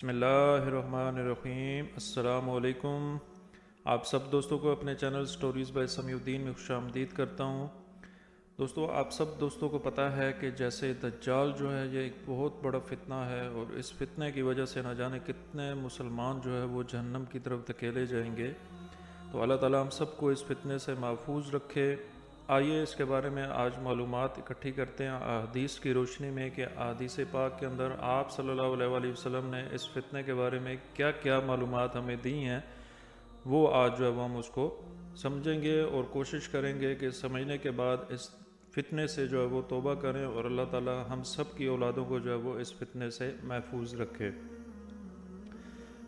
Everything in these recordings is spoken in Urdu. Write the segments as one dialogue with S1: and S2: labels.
S1: بسم اللہ الرحمن الرحیم۔ السلام علیکم۔ آپ سب دوستوں کو اپنے چینل سٹوریز بائی سمیع الدین میں خوش آمدید کرتا ہوں۔ دوستوں، آپ سب دوستوں کو پتہ ہے کہ جیسے دجال جو ہے یہ ایک بہت بڑا فتنہ ہے، اور اس فتنے کی وجہ سے نہ جانے کتنے مسلمان جو ہے وہ جہنم کی طرف دھکیلے جائیں گے۔ تو اللہ تعالیٰ ہم سب کو اس فتنے سے محفوظ رکھے۔ آئیے اس کے بارے میں آج معلومات اکٹھی کرتے ہیں احادیث کی روشنی میں، کہ احادیث پاک کے اندر آپ صلی اللہ علیہ وآلہ وسلم نے اس فتنے کے بارے میں کیا کیا معلومات ہمیں دی ہیں، وہ آج جو ہے وہ ہم اس کو سمجھیں گے اور کوشش کریں گے کہ سمجھنے کے بعد اس فتنے سے جو ہے وہ توبہ کریں، اور اللہ تعالیٰ ہم سب کی اولادوں کو جو ہے وہ اس فتنے سے محفوظ رکھے۔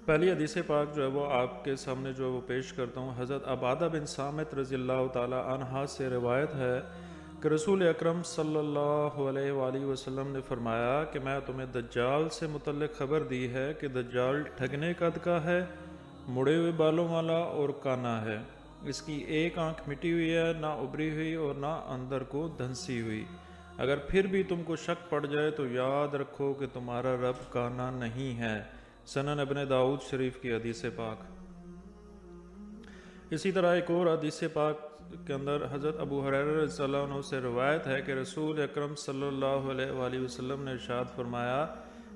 S1: پہلی حدیث پاک جو ہے وہ آپ کے سامنے جو ہے وہ پیش کرتا ہوں۔ حضرت عبادہ بن صامت رضی اللہ تعالی عنہ سے روایت ہے کہ رسول اکرم صلی اللہ علیہ وآلہ وسلم نے فرمایا کہ میں تمہیں دجال سے متعلق خبر دی ہے کہ دجال ٹھگنے قد کا ہے، مڑے ہوئے بالوں والا اور کانا ہے۔ اس کی ایک آنکھ مٹی ہوئی ہے، نہ ابری ہوئی اور نہ اندر کو دھنسی ہوئی۔ اگر پھر بھی تم کو شک پڑ جائے تو یاد رکھو کہ تمہارا رب کانا نہیں ہے۔ سنن ابن داؤد شریف کی حدیث پاک۔ اسی طرح ایک اور حدیث پاک کے اندر حضرت ابو ہریرہ رضی اللہ عنہ سے روایت ہے کہ رسول اکرم صلی اللہ علیہ وآلہ وسلم نے ارشاد فرمایا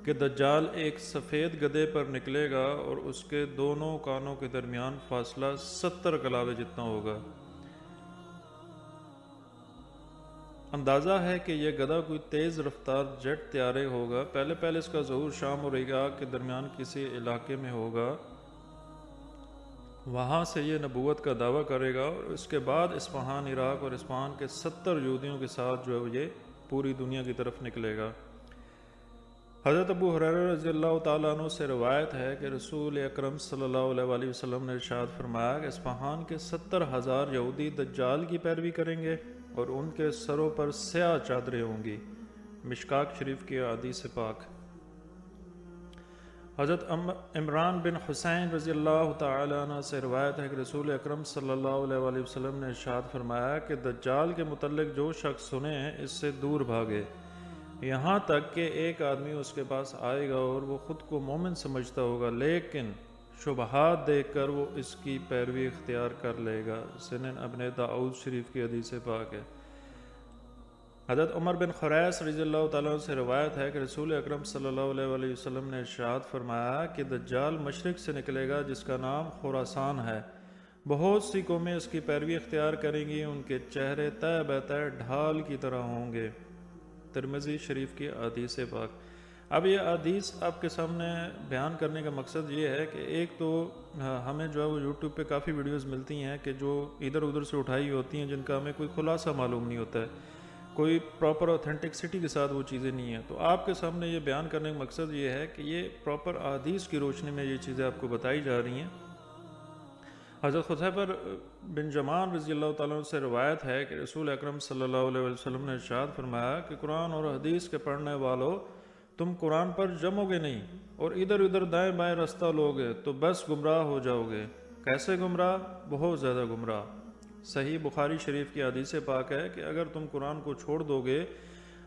S1: کہ دجال ایک سفید گدھے پر نکلے گا، اور اس کے دونوں کانوں کے درمیان فاصلہ 70 کلاوے جتنا ہوگا۔ اندازہ ہے کہ یہ گدھا کوئی تیز رفتار جیٹ طیارے ہوگا۔ پہلے اس کا ظہور شام اور عراق کے درمیان کسی علاقے میں ہوگا، وہاں سے یہ نبوت کا دعویٰ کرے گا، اور اس کے بعد اصفہان عراق اور اصفہان کے 70 یہودیوں کے ساتھ جو ہے یہ پوری دنیا کی طرف نکلے گا۔ حضرت ابو ہریرہ رضی اللہ تعالیٰ عنہ سے روایت ہے کہ رسول اکرم صلی اللہ علیہ وآلہ وسلم نے ارشاد فرمایا کہ اصفہان کے 70,000 یہودی دجال کی پیروی کریں گے، اور ان کے سروں پر سیاہ چادریں ہوں گی۔ مشکاۃ شریف کی حدیث پاک۔ حضرت عمران بن حسین رضی اللہ تعالی عنہ سے روایت ہے کہ رسول اکرم صلی اللہ علیہ وآلہ وسلم نے ارشاد فرمایا کہ دجال کے متعلق جو شخص سنے اس سے دور بھاگے، یہاں تک کہ ایک آدمی اس کے پاس آئے گا اور وہ خود کو مومن سمجھتا ہوگا، لیکن شبہات دیکھ کر وہ اس کی پیروی اختیار کر لے گا۔ سنن ابن داؤد شریف کی حدیث پاک ہے۔ حضرت عمر بن خریس رضی اللہ تعالیٰ عنہ سے روایت ہے کہ رسول اکرم صلی اللہ علیہ وآلہ وسلم نے ارشاد فرمایا کہ دجال مشرق سے نکلے گا جس کا نام خراسان ہے، بہت سی قومیں اس کی پیروی اختیار کریں گی، ان کے چہرے تہ بتہ ڈھال کی طرح ہوں گے۔ ترمذی شریف کی حدیث پاک۔ اب یہ حدیث آپ کے سامنے بیان کرنے کا مقصد یہ ہے کہ ایک تو ہمیں جو ہے وہ یوٹیوب پہ کافی ویڈیوز ملتی ہیں کہ جو ادھر ادھر سے اٹھائی ہوتی ہیں، جن کا ہمیں کوئی خلاصہ معلوم نہیں ہوتا ہے، کوئی پراپر اوتھینٹکسٹی کے ساتھ وہ چیزیں نہیں ہیں۔ تو آپ کے سامنے یہ بیان کرنے کا مقصد یہ ہے کہ یہ پراپر احادیث کی روشنی میں یہ چیزیں آپ کو بتائی جا رہی ہیں۔ حضرت حذیفہ بن یمان رضی اللہ تعالیٰ عنہ سے روایت ہے کہ رسول اکرم صلی اللہ علیہ وسلم نے ارشاد فرمایا کہ قرآن اور حدیث کے پڑھنے والوں، تم قرآن پر جمو گے نہیں اور ادھر ادھر دائیں بائیں رستہ لوگے تو بس گمراہ ہو جاؤ گے۔ کیسے گمراہ؟ بہت زیادہ گمراہ۔ صحیح بخاری شریف کی حدیث پاک ہے کہ اگر تم قرآن کو چھوڑ دو گے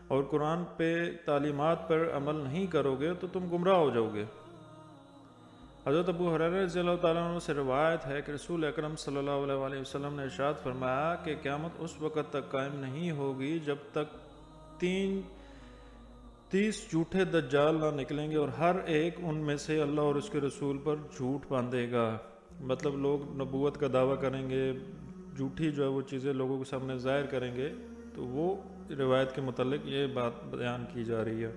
S1: اور قرآن پہ تعلیمات پر عمل نہیں کرو گے تو تم گمراہ ہو جاؤ گے۔ حضرت ابو ہریرہ رضی اللہ تعالیٰ عنہ سے روایت ہے کہ رسول اکرم صلی اللہ علیہ وآلہ وسلم نے ارشاد فرمایا کہ قیامت اس وقت تک قائم نہیں ہوگی جب تک 30 جھوٹے دجال نہ نکلیں گے، اور ہر ایک ان میں سے اللہ اور اس کے رسول پر جھوٹ باندھے گا۔ مطلب لوگ نبوت کا دعویٰ کریں گے، جھوٹی جو ہے وہ چیزیں لوگوں کے سامنے ظاہر کریں گے، تو وہ روایت کے متعلق یہ بات بیان کی جا رہی ہے۔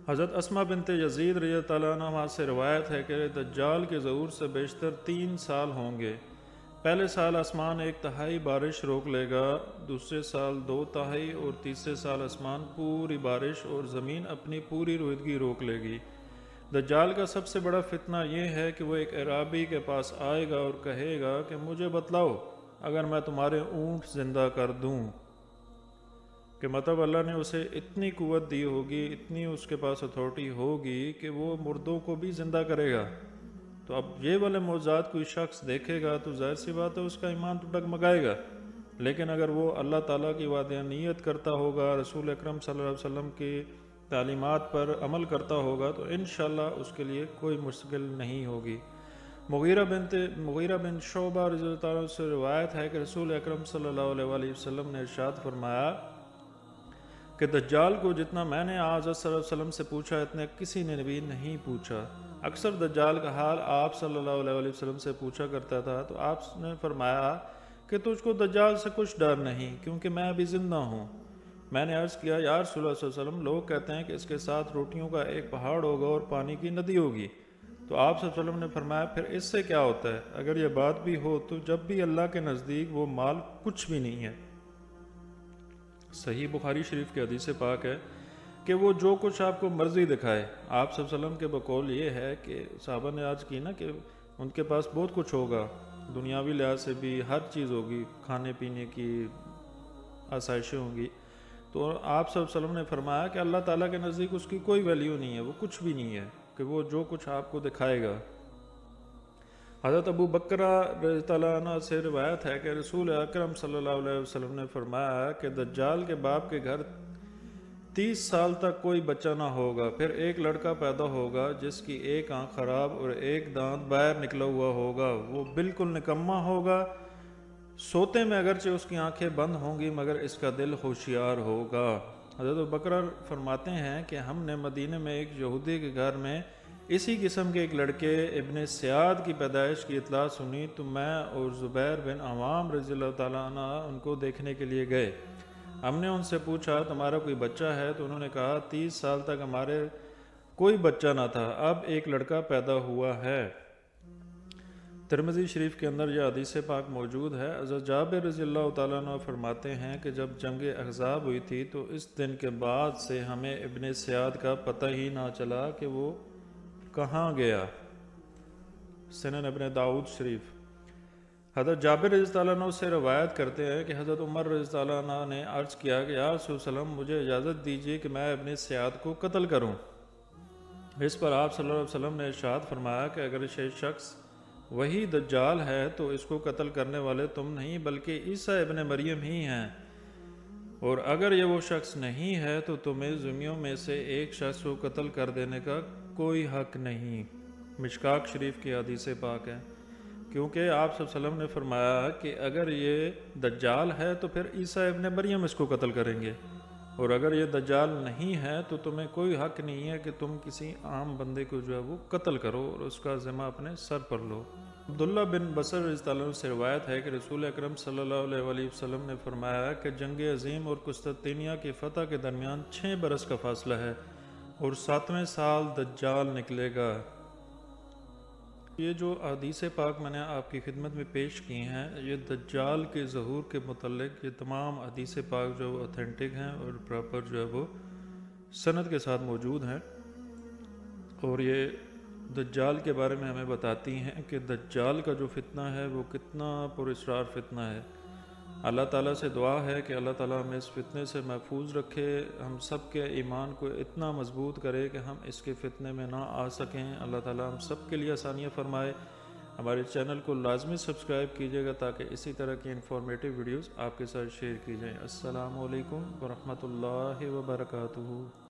S1: حضرت اسماء بنت یزید رضی اللہ عنہ سے روایت ہے کہ دجال کے ظہور سے بیشتر 3 سال ہوں گے۔ پہلے سال آسمان 1/3 بارش روک لے گا، دوسرے سال 2/3 اور تیسرے سال آسمان پوری بارش اور زمین اپنی پوری رویدگی روک لے گی۔ دجال کا سب سے بڑا فتنہ یہ ہے کہ وہ ایک اعرابی کے پاس آئے گا اور کہے گا کہ مجھے بتلاؤ اگر میں تمہارے اونٹ زندہ کر دوں، کہ مطلب اللہ نے اسے اتنی قوت دی ہوگی، اتنی اس کے پاس اتھارٹی ہوگی کہ وہ مردوں کو بھی زندہ کرے گا۔ تو اب یہ والے معجزات کوئی شخص دیکھے گا تو ظاہر سی بات ہے اس کا ایمان تو ڈگمگائے گا، لیکن اگر وہ اللہ تعالیٰ کی وحدانیت کرتا ہوگا، رسول اکرم صلی اللہ علیہ وسلم کی تعلیمات پر عمل کرتا ہوگا تو انشاءاللہ اس کے لیے کوئی مشکل نہیں ہوگی۔ مغیرہ بن شعبہ رضی اللہ عنہ سے روایت ہے کہ رسول اکرم صلی اللہ علیہ وآلہ وسلم نے ارشاد فرمایا کہ دجال کو جتنا میں نے حضرت صلی اللہ علیہ وسلم سے پوچھا اتنا کسی نے بھی نہیں پوچھا۔ اکثر دجال کا حال آپ صلی اللہ علیہ وآلہ وسلم سے پوچھا کرتا تھا تو آپ نے فرمایا کہ تجھ کو دجال سے کچھ ڈر نہیں، کیونکہ میں ابھی زندہ ہوں۔ میں نے عرض کیا یا رسول اللہ صلی اللہ علیہ وسلم، لوگ کہتے ہیں کہ اس کے ساتھ روٹیوں کا ایک پہاڑ ہوگا اور پانی کی ندی ہوگی۔ تو آپ صلی اللہ علیہ وسلم نے فرمایا پھر اس سے کیا ہوتا ہے؟ اگر یہ بات بھی ہو تو جب بھی اللہ کے نزدیک وہ مال کچھ بھی نہیں ہے۔ صحیح بخاری شریف کے حدیث پاک ہے کہ وہ جو کچھ آپ کو مرضی دکھائے۔ آپ صلی اللہ علیہ وسلم کے بقول یہ ہے کہ صحابہ نے آج کی نا کہ ان کے پاس بہت کچھ ہوگا، دنیاوی لحاظ سے بھی ہر چیز ہوگی، کھانے پینے کی آسائشیں ہوں گی، تو آپ صلی اللہ علیہ وسلم نے فرمایا کہ اللہ تعالیٰ کے نزدیک اس کی کوئی ویلیو نہیں ہے، وہ کچھ بھی نہیں ہے کہ وہ جو کچھ آپ کو دکھائے گا۔ حضرت ابو بکر رضی اللہ عنہ سے روایت ہے کہ رسول اکرم صلی اللہ علیہ وسلم نے فرمایا کہ دجال کے باپ کے گھر 30 سال تک کوئی بچہ نہ ہوگا، پھر ایک لڑکا پیدا ہوگا جس کی ایک آنکھ خراب اور ایک دانت باہر نکلا ہوا ہوگا، وہ بالکل نکما ہوگا، سوتے میں اگرچہ اس کی آنکھیں بند ہوں گی مگر اس کا دل ہوشیار ہوگا۔ حضرت ابو بکر فرماتے ہیں کہ ہم نے مدینے میں ایک یہودی کے گھر میں اسی قسم کے ایک لڑکے ابن سیاد کی پیدائش کی اطلاع سنی تو میں اور زبیر بن عوام رضی اللہ تعالیٰ عنہ ان کو دیکھنے کے لیے گئے۔ ہم نے ان سے پوچھا تمہارا کوئی بچہ ہے؟ تو انہوں نے کہا 30 سال تک ہمارے کوئی بچہ نہ تھا، اب ایک لڑکا پیدا ہوا ہے۔ ترمذی شریف کے اندر یہ حدیث پاک موجود ہے۔ حضرت جابر رضی اللہ تعالیٰ عنہ فرماتے ہیں کہ جب جنگ احزاب ہوئی تھی تو اس دن کے بعد سے ہمیں ابن سیاد کا پتہ ہی نہ چلا کہ وہ کہاں گیا۔ سنن ابن داؤد شریف۔ حضرت جابر رضی اللہ عنہ سے روایت کرتے ہیں کہ حضرت عمر رضی اللہ عنہ نے عرض کیا کہ یا رسول اللہ علیہ وسلم مجھے اجازت دیجیے کہ میں ابن سیاد کو قتل کروں۔ اس پر آپ صلی اللہ علیہ وسلم نے ارشاد فرمایا کہ اگر یہ شخص وہی دجال ہے تو اس کو قتل کرنے والے تم نہیں بلکہ عیسیٰ ابن مریم ہی ہیں، اور اگر یہ وہ شخص نہیں ہے تو تمہیں ذمیوں میں سے ایک شخص کو قتل کر دینے کا کوئی حق نہیں۔ مشکاک شریف کی حدیث پاک ہے، کیونکہ آپ صلی اللہ علیہ وسلم نے فرمایا کہ اگر یہ دجال ہے تو پھر عیسیٰ ابن مریم اس کو قتل کریں گے، اور اگر یہ دجال نہیں ہے تو تمہیں کوئی حق نہیں ہے کہ تم کسی عام بندے کو جو ہے وہ قتل کرو اور اس کا ذمہ اپنے سر پر لو۔ عبداللہ بن بصر رضی اللہ عنہ سے روایت ہے کہ رسول اکرم صلی اللہ علیہ وآلہ وسلم نے فرمایا کہ جنگ عظیم اور قسطنطنیہ کی فتح کے درمیان 6 برس کا فاصلہ ہے اور 7ویں سال دجال نکلے گا۔ یہ جو حدیث پاک میں نے آپ کی خدمت میں پیش کی ہیں یہ دجال کے ظہور کے متعلق یہ تمام حدیث پاک جو اوتھینٹک ہیں اور پراپر جو ہے وہ سند کے ساتھ موجود ہیں، اور یہ دجال کے بارے میں ہمیں بتاتی ہیں کہ دجال کا جو فتنہ ہے وہ کتنا پراسرار فتنہ ہے۔ اللہ تعالیٰ سے دعا ہے کہ اللہ تعالیٰ ہمیں اس فتنے سے محفوظ رکھے، ہم سب کے ایمان کو اتنا مضبوط کرے کہ ہم اس کے فتنے میں نہ آ سکیں۔ اللہ تعالیٰ ہم سب کے لیے آسانیاں فرمائے۔ ہمارے چینل کو لازمی سبسکرائب کیجیے گا تاکہ اسی طرح کی انفارمیٹیو ویڈیوز آپ کے ساتھ شیئر کی جائیں۔ السلام علیکم ورحمۃ اللہ وبرکاتہ۔